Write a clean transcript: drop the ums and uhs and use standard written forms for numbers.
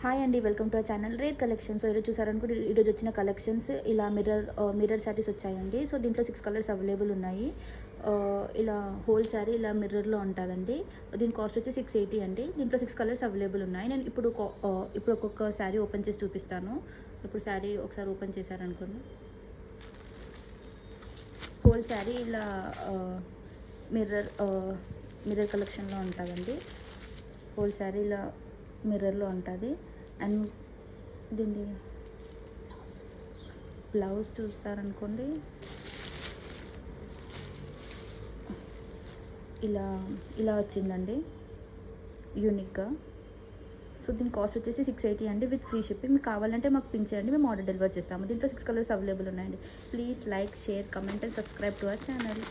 Hi అండి, welcome to our channel rare collections. ఈరోజు చూసారనుకుంటే ఈరోజు వచ్చిన కలెక్షన్స్ ఇలా మిర్రర్ శారీస్ వచ్చాయండి. సో దీంట్లో 6 కలర్స్ అవైలబుల్ ఉన్నాయి. ఇలా హోల్ శారీ ఇలా మిర్రర్లో ఉంటుందండి. దీని కాస్ట్ వచ్చి 680 అండి. దీంట్లో 6 కలర్స్ అవైలబుల్ ఉన్నాయి. నేను ఇప్పుడు ఒక్కొక్క శారీ ఓపెన్ చేసి చూపిస్తాను. ఇప్పుడు శారీ ఒకసారి ఓపెన్ చేశారనుకోండి, హోల్ శారీ ఇలా మిర్రర్ కలెక్షన్లో ఉంటుందండి. హోల్ శారీ ఇలా మిర్రర్లో ఉంటుంది. అండ్ దీన్ని బ్లౌజ్ చూస్తారనుకోండి, ఇలా ఇలా వచ్చిందండి యూనిక్గా. సో దీని కాస్ట్ వచ్చేసి 680 అండి, విత్ ఫ్రీ షిప్పింగ్. మీకు కావాలంటే మాకు పింక్ చేయండి, మేము ఆర్డర్ డెలివర్ చేస్తాము. దీంట్లో 6 కలర్స్ అవైలబుల్ ఉన్నాయండి. Please like, share, comment and subscribe to our channel.